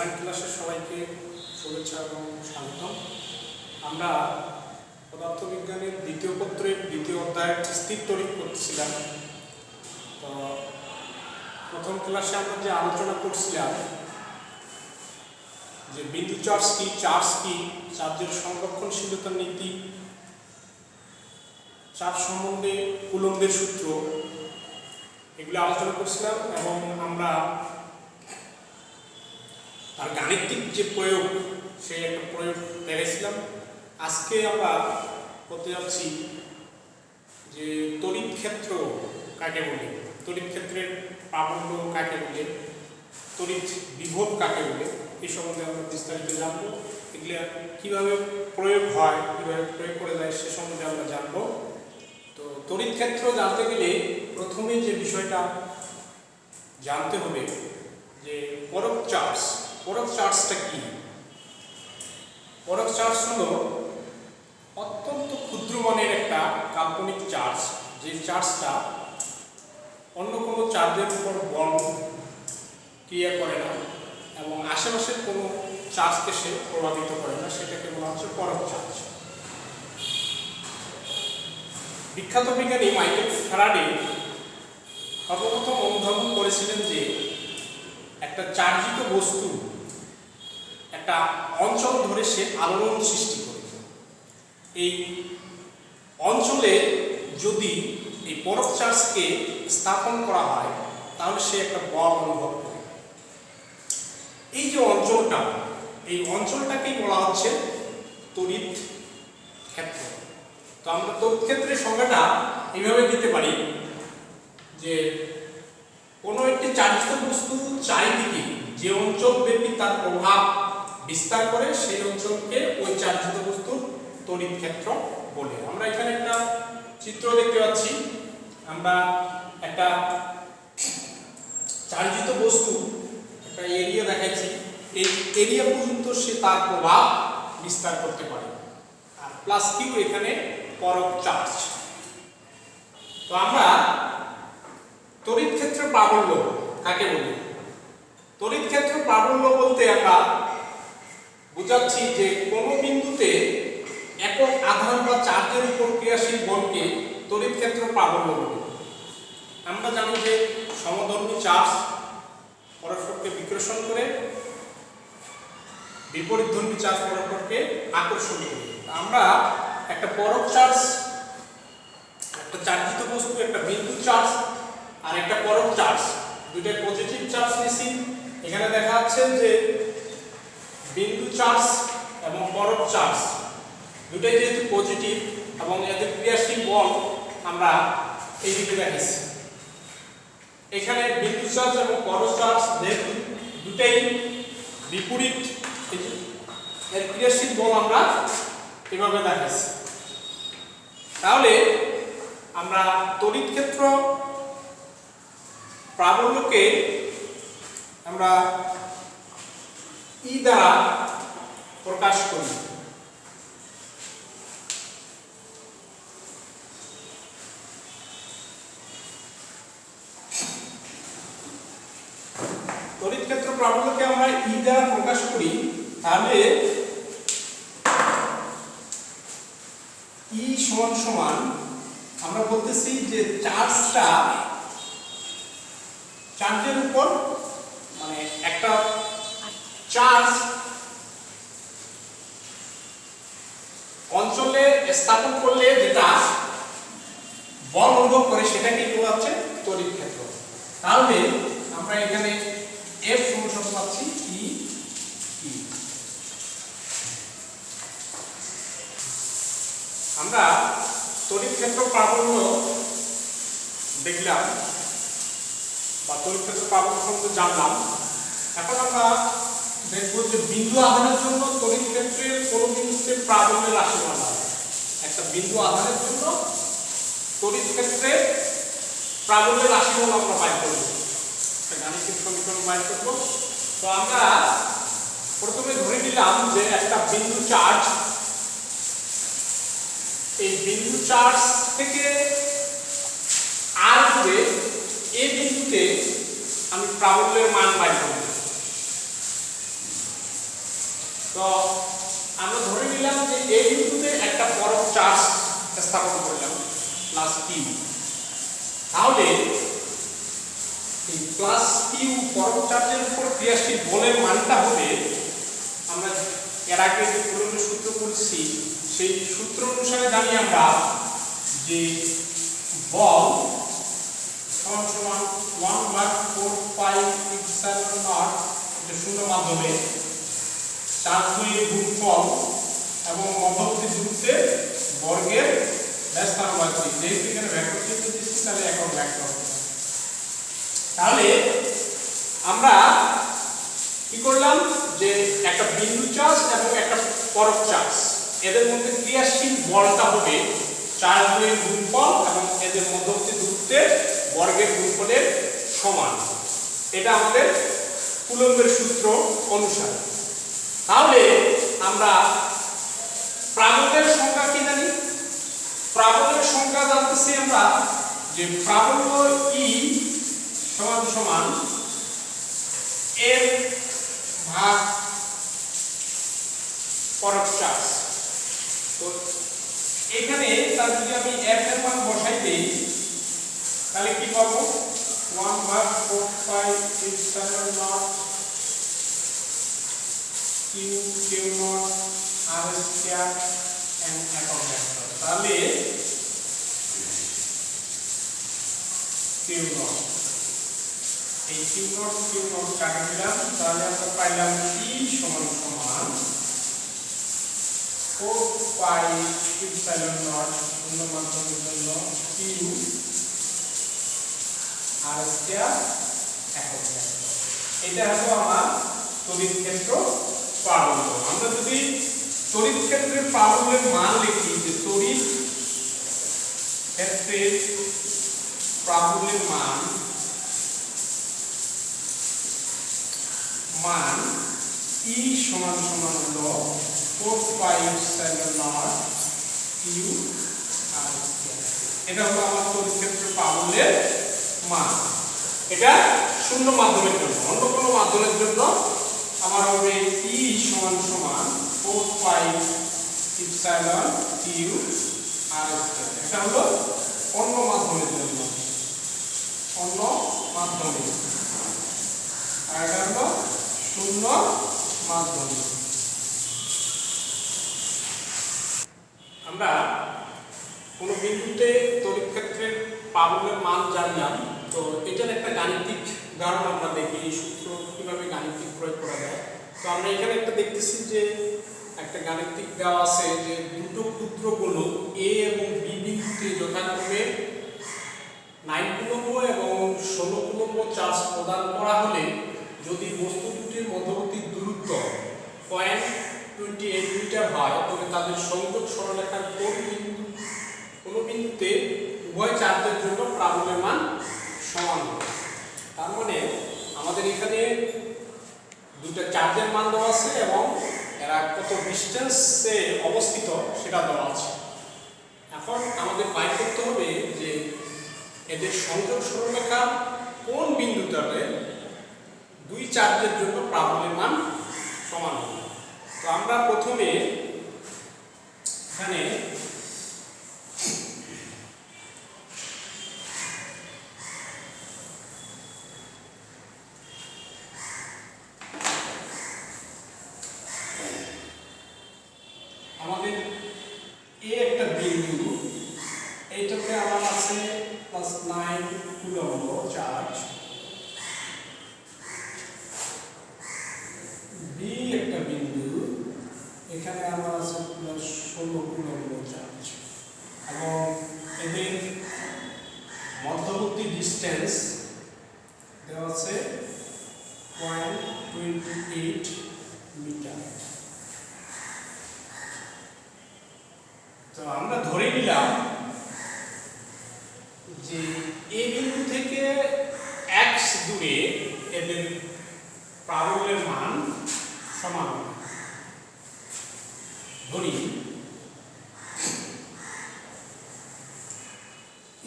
Online ক্লাসে সবাইকে শুভেচ্ছা এবং স্বাগতম। আমরা পদার্থবিজ্ঞানের দ্বিতীয় পত্রের দ্বিতীয় অধ্যায়ের স্থির তড়িৎ করছিলাম। তো প্রথম ক্লাসে আমরা যে আলোচনা করছিলাম যে বিন্দু চার্জ কি, চার্জের সংরক্ষণশীলতার নীতি, চার্জ সম্বন্ধে কুলম্বের সূত্র, এগুলো আলোচনা করছিলাম এবং আমরা তার গাণিতিক যে প্রয়োগ সেই একটা প্রয়োগ দেখেছিলাম। আজকে আমরা করতে যাচ্ছি যে তড়িৎ ক্ষেত্র কাকে বলে, তড়িৎ ক্ষেত্রের প্রাবল্য কাকে বলে, তড়িৎ বিভব কাকে বলে, এই সম্বন্ধে আমরা বিস্তারিত জানবো। এগুলো কীভাবে প্রয়োগ হয়, কীভাবে প্রয়োগ করে যায় সে সম্বন্ধে আমরা জানবো। তো তড়িৎ ক্ষেত্র জানতে গেলে প্রথমে যে বিষয়টা জানতে হবে যে পরক চার্জটা কি। পরক চার্জ হলো অত্যন্ত ক্ষুদ্র মানের একটা কাল্পনিক চার্জ, যে চার্জটা অন্য কোনো চার্জের উপর বল ক্রিয়া করে না এবং আশেপাশের কোনো চার্জকে সে প্রভাবিত করে না, সেটাকে বলা হচ্ছে পরক চার্জ। বিখ্যাত বিজ্ঞানী মাইকেল ফ্যারাডে সর্বপ্রথম অনুধাবন করেছিলেন যে একটা চার্জিত বস্তু একটা অঞ্চল ধরে সে আলোড়ন সৃষ্টি করে। এই অঞ্চলে যদি এই পরক চার্জকে স্থাপন করা হয় তাহলে সে একটা বল অনুভব করে। এই যে অঞ্চলটা, এই অঞ্চলটাকেই বলা হচ্ছে তড়িৎ ক্ষেত্র। তো আমরা তড়িৎ ক্ষেত্রের সংজ্ঞাটা এইভাবে দিতে পারি যে কোনো একটি চার্জিত বস্তু চারিদিকে যে অঞ্চল ব্যাপী তার প্রভাব বিস্তার করে সেই অঞ্চলকে ওই চার্জিত বস্তুর তড়িৎ ক্ষেত্র বলে। আমরা এখানে একটা চিত্র দেখতে পাচ্ছি। আমরা একটা চার্জিত বস্তু একটা এরিয়া দেখাচ্ছি, এই এরিয়া পর্যন্ত সে তার প্রভাব বিস্তার করতে পারে, আর প্লাস কিউ এখানে পরক চার্জ। তো আমরা তড়িৎ ক্ষেত্র প্রাবল্য কাকে বলি? তড়িৎ ক্ষেত্র প্রাবল্য বলতে আমরা বুঝাচ্ছি যে কোনো বিন্দুতে একক আধান বা চার্জের উপর ক্রিয়াশীল বলকে তড়িৎ ক্ষেত্র প্রাবল্য বলি। আমরা জানি যে সমধর্মী চার্জ পরস্পরকে বিকর্ষণ করে, বিপরীতধর্মী চার্জ পরস্পরকে আকর্ষণ করে। আমরা একটা পরক চার্জ, একটা চার্জিত বস্তু, একটা বিন্দু চার্জ আর একটা পরক চার্জ, দুইটাই পজিটিভ চার্জ নিছি। এখানে দেখা যাচ্ছে যে বিন্দু চার্জ এবং পরক চার্জ দুটাই যেহেতু পজিটিভ এবং এদের ক্রিয়াশীল বল আমরা এই দিকে দেখাচ্ছি। এখানে বিন্দু চার্জ এবং পরক চার্জ যেহেতু দুটাই বিপরীত, এর ক্রিয়াশীল বল আমরা এভাবে দেখাচ্ছি। তাহলে আমরা তড়িৎ ক্ষেত্র প্রাবল্যকে আমরা ই দ্বারা প্রকাশ করি। তড়িৎ ক্ষেত্র প্রাবল্যকে আমরা ই দ্বারা প্রকাশ করি, তাহলে ই সমান সমান আমরা বলতেছি যে চার্জটা চার্জের উপর, মানে একটা চার্জ অঞ্চলে স্থাপন করলে যেটা বল অনুভব করে সেটাকে বলা হচ্ছে তড়িৎ ক্ষেত্র। তাহলে আমরা এখানে এফ সমান পাচ্ছি ই। আমরা তড়িৎ ক্ষেত্র প্রাবল্য দেখলাম বা তড়িৎ ক্ষেত্র প্রাবল্য সম্বন্ধে জানলাম। এখন আমরা দেখব যে বিন্দু আধানের জন্য তড়িৎ ক্ষেত্রের কোন বিন্দুতে প্রাবল্যের রাশিমালা হয়। একটা বিন্দু আধানের জন্য তড়িৎ ক্ষেত্রের প্রাবল্যের রাশিমালা আমরা বাইর করব, একটা গাণিতিক সমীকরণ বাইর করব। তো আমরা প্রথমে ধরে নিলাম যে একটা বিন্দু চার্জ, এই বিন্দু চার্জ থেকে আর দূরে এই বিন্দুতে আমি প্রাবল্যের মান বাইর করব। তো আমরা ধরে নিলাম যে এই বিন্দুতে একটা পরম চার্জ স্থাপন করলাম প্লাস কিউ। তাহলে এই প্লাস কিউ পরম চার্জের উপর ক্রিয়াশীল বলের মানটা হবে, আমরা এর আগে যে কুলম্বের সূত্র পড়েছি সেই সূত্র অনুসারে জানি আমরা যে বল সমান সমান 1/4πε0 এটা শূন্য মাধ্যমে চার্জ দুইয়ের গুণফল এবং মধ্যবর্তী দূরত্বের বর্গের ব্যস্তানুপাতিক। যেহেতু এখানে ভেক্টর চিহ্ন দিচ্ছি তাহলে একক ভেক্টর। তাহলে আমরা কি করলাম যে একটা বিন্দু চার্জ এবং একটা পরক চার্জ, এদের মধ্যে ক্রিয়াশীল বলটা হবে চার্জ দুইয়ের গুণফল এবং এদের মধ্যবর্তী দূরত্বের বর্গের গুণফলের সমান। এটা আমাদের কুলম্বের সূত্র অনুসারে। তাহলে আমরা প্রাবল্যের সংখ্যা কি জানি? প্রাবল্যের সংখ্যা জানতেছি আমরা যে প্রাবল্য ই সমান সমান এর ভাগ পরক চার্জ। তো এখানে তার যদি আমি এফ এর মান বসাই দেই তাহলে কি পাবো? 1/4πε0 Q0 R স্কয়ার n একক ভেক্টর। তাহলে Q0 এই Q0 কাটে দিলাম, তাহলে আমরা পাইলাম E সমান সমান 4πε0 শূন্য মাধ্যমের জন্য Q R স্কয়ার একক ভেক্টর। এটা হলো আমার তড়িৎ ক্ষেত্র প্রাবল্য। আমরা যদি তড়িৎ ক্ষেত্রের প্রাবল্যের মান লিখি, যে তড়িৎ ক্ষেত্রের প্রাবল্যের মান E সমান সমান হলো 4πε0 Q R স্কয়ার। এটা হলো আমার তড়িৎ ক্ষেত্রের প্রাবল্যের মান। এটা শূন্য মাধ্যমের জন্য। অন্য কোনো মাধ্যমের জন্য আমার হবে E সমান সমান 4πε0 Q R স্কয়ার। এটা হলো অন্য মাধ্যমের জন্য, অন্য মাধ্যমে। আর এটা হলো শূন্য মাধ্যমে। আমরা কোন বিন্দুতে তড়িৎ ক্ষেত্রের প্রাবল্যের মান জানলাম। তো এটার একটা গাণিতিক উদাহরণ আমরা দেখি, এই সূত্র কিভাবে গাণিতিক প্রয়োগ করা যায়। তো আমরা এখানে একটা দেখতেছি যে একটা গাণিতিক দেওয়া আছে যে দুটো ক্ষুদ্র গোলক এ এবং বি বিন্দুতে যথাক্রমে 9 কুলম্ব এবং 16 কুলম্ব চার্জ প্রদান করা হলে যদি বস্তু দুটির মধ্যবর্তী দূরত্ব 0.28 মিটার হয়, তবে তাদের সংযোগ সরলরেখার কোন বিন্দুতে উভয় চার্জের জন্য প্রাবল্যের মান সমান হবে। তার মানে আমাদের এখানে দুটো চার্জের মান দেওয়া আছে এবং এরা কত ডিসটেন্সে অবস্থিত সেটা দেওয়া আছে। এখন আমাদের বাইর করতে হবে যে এদের সংযোগ সরলরেখা কোন বিন্দুটাতে দুই চার্জের জন্য প্রাবল্যের মান সমান হবে। তো আমরা প্রথমে এখানে আমাদের এ একটা বিন্দু, এইটাতে আমার আছে +9 কুলম্ব চার্জ। বি একটা বিন্দু, এখানে আমার আছে +16 কুলম্ব চার্জ এবং এদের মধ্যবর্তী ডিসটেন্স দেওয়া আছে 0.28 মিটার। তো আমরা ধরে নিলাম যে এই বিন্দু থেকে x দূরে এদের প্রাবল্যের মান সমান। ধরি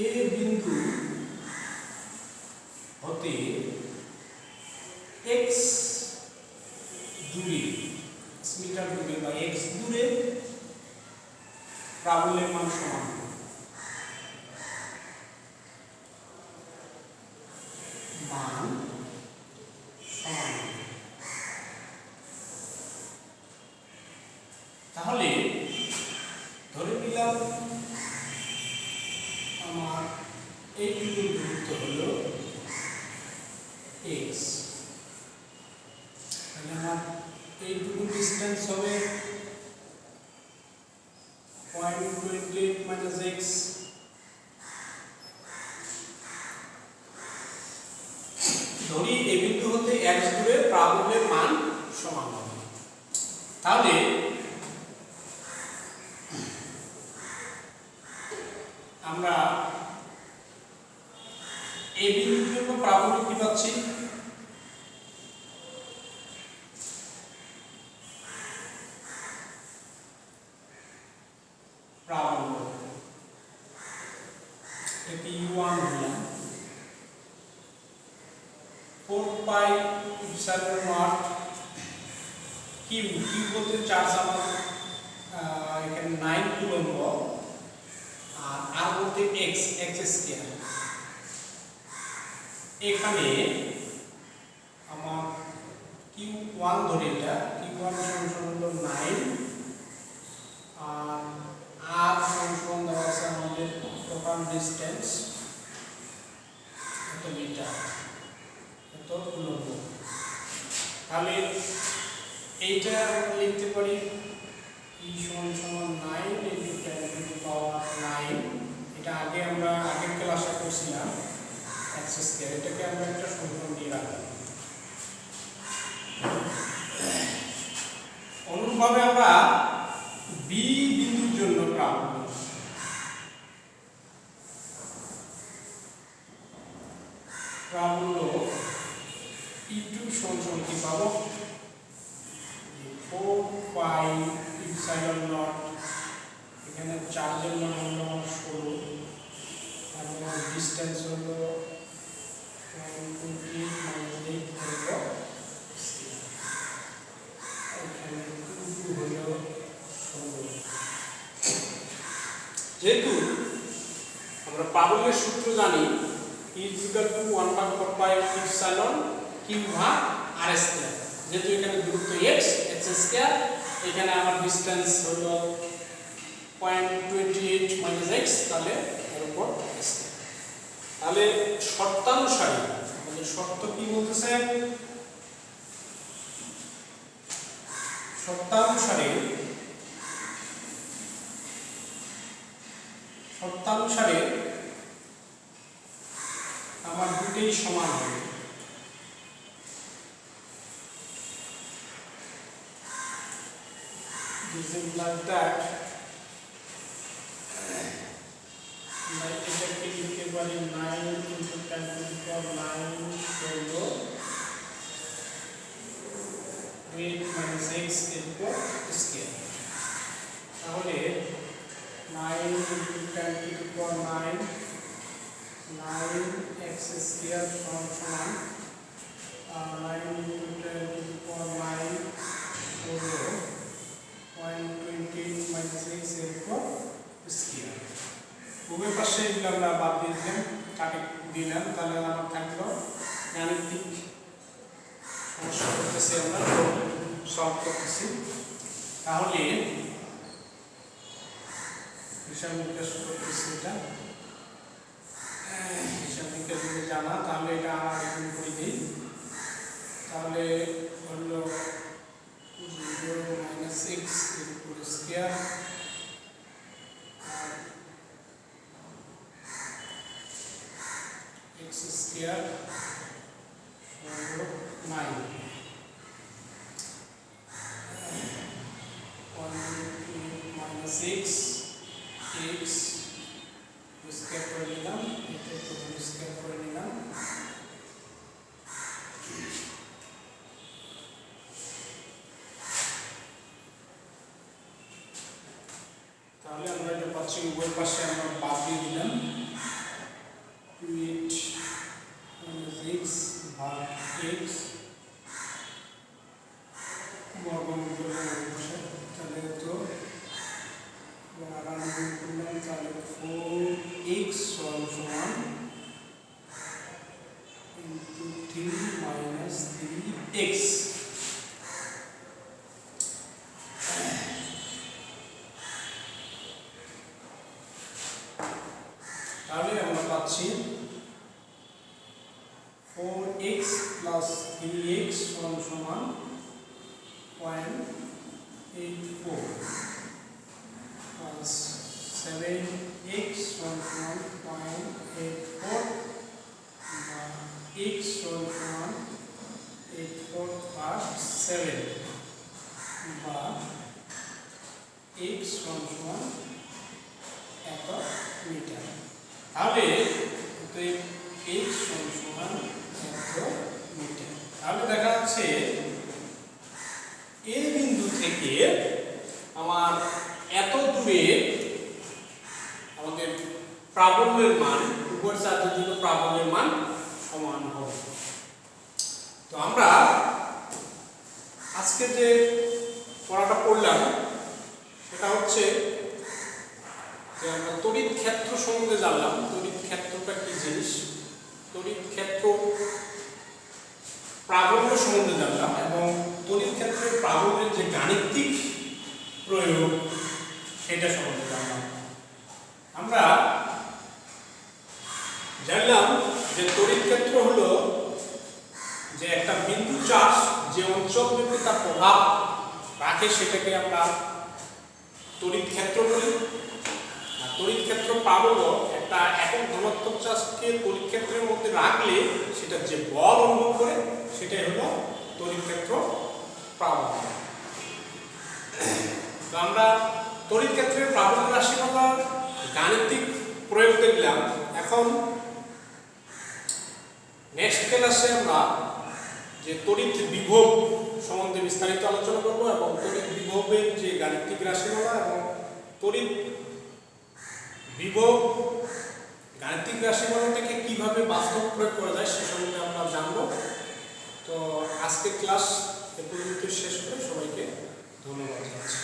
এ বিন্দু হতে x দূরে মিটার দূরে বা x দূরে প্রাবল্যের মান সমান তাহলে ধরে নিলাম আমার এইটুকু দূরত্ব হলো x, তাহলে আমার এইটুকু ডিস্টেন্স হবে 0.28 মাইনাস x। ধরি এই বিন্দু হতে x দূরে প্রাবল্যের মান সমান হবে। তাহলে আমরা এই বিন্দুর জন্য প্রাবল্য কি পাচ্ছি? প্রাবল্য এটি u1 হলো 4 পাই ইপসিলন নট কিউ, কিউ বলতে চার্জ আমার এখানে 9 কুলম্ব, আর আর বলতে x স্কয়ার। এখানে আমার q1 ধরে এটা q1 সমান হলো 9 আর r সমান দেওয়া আছে আমাদের টোটাল ডিসটেন্স এত মিটার এত কুলম্ব। তাহলে এইটা আমরা লিখতে পারি e সমান 9 ইনটু 10 টু দি পাওয়ার 9। এটা আগে আমরা আগের ক্লাসে করছিলাম x স্কয়ার, এটাকে আমরা একটা সমীকরণ দিয়ে রাখলাম। অনুরূপভাবে আমরা b বিন্দুর জন্য প্রাবল্য e2 সমান কি পাবো? 4 পাই ইপসিলন নট, এখানে চার্জের মান হলো 16 এবং ডিসটেন্স হলো 128 মাইনাস 8 হলো এখানে 2 হলো 16। যেহেতু আমরা প্রাবল্যের সূত্র জানি E = 1/4 পাই ইপসিলন কিউ ভাগ r স্কয়ার, যেহেতু এখানে দূরত্ব x স্কয়ার, এখানে আমার ডিসটেন্স হলো 0.28 মাইনাস x, তাহলে এর উপর স্কয়ার। তাহলে শর্তানুসারে আমাদের শর্ত কি বলতেছে? শর্তানুসারে আমার দুটোই সমান হবে। This is like that. এটাকে লিখতে পারি 9 into 10 to the power 9 হলো 8 minus x এর উপর স্কয়ার। তাহলে 9 into 10 to the power 9 9x square সমান 9 into 10 to the power 9 হলো 0.28 minus x এর উপর স্কয়ার। উভয় পাশে এগুলো আমরা বাদ দিয়ে দিলাম, কাটে দিলাম, তাহলে আমার থাকলো গাণিতিক সমস্যা করতেছি, আমরা সলভ করতেছি। তাহলে হিসাব নিকাশ করতেছি, এটা হিসাব নিকাশ যদি জানা তাহলে এটা আমার এখানে করে দিই। তাহলে হলো 0 minus x এর উপর স্কয়ার x স্কয়ার হলো 9 minus x স্কয়ার করে নিলাম, এটা একটু স্কয়ার করে নিলাম। তাহলে আমরা এটা পাচ্ছি উভয় পাশে আমরা বাদ দিয়ে দিলাম 8 minus x ভাগ x বর্গমূল এক্স। তাহলে আমরা পাচ্ছি 4x প্লাস 3x সমান 0.84 প্লাস 7x সমান 0.84 বা x সমান 84 প্লাস 7 বা x সমান এত মিটার। তাহলে x সমান এত মিটার। তাহলে দেখা যাচ্ছে এই বিন্দু থেকে আমার এত দূরে আমাদের প্রাবল্যের মান, উপরের চার্জের জন্য প্রাবল্যের মান সমান হবে। তো আমরা আজকে যে পড়াটা পড়লাম সেটা হচ্ছে যে আমরা তড়িৎ ক্ষেত্র সম্বন্ধে জানলাম। তড়িৎ ক্ষেত্রটা কি জিনিস, তড়িৎ ক্ষেত্র প্রাবল্য সম্বন্ধে জানলাম এবং তড়িৎ ক্ষেত্রের প্রাবল্যের যে গাণিতিক প্রয়োগ সেটা সম্বন্ধে জানলাম। আমরা জানলাম যে তড়িৎ ক্ষেত্র হলো যে একটা বিন্দু চার্জ যে অঞ্চলব্যাপী তার প্রভাব রাখে সেটাকে আমরা তড়িৎ ক্ষেত্র বলি। আর তড়িৎ ক্ষেত্র প্রাবল্য একটা একক ধনাত্মক চার্জকে তড়িৎ ক্ষেত্রের মধ্যে রাখলে সেটা যে বল অনুভব করে সেটাই হলো তড়িৎ ক্ষেত্র প্রাবল্য। তো আমরা তড়িৎ ক্ষেত্রের প্রাবল্য রাশিমালার গাণিতিক প্রয়োগ দেখলাম। এখন নেক্সট ক্লাসে আমরা যে তড়িৎ বিভব সম্বন্ধে বিস্তারিত আলোচনা করব এবং তড়িৎ বিভবের যে গাণিতিক রাশিমালা এবং তড়িৎ বিভব গাণিতিক রাশিমালা থেকে কিভাবে বাস্তব প্রয়োগ করা যায় সে সম্বন্ধে আমরা জানব। তো আজকে ক্লাস এ পর্যন্ত শেষ করে সবাইকে ধন্যবাদ জানাচ্ছি।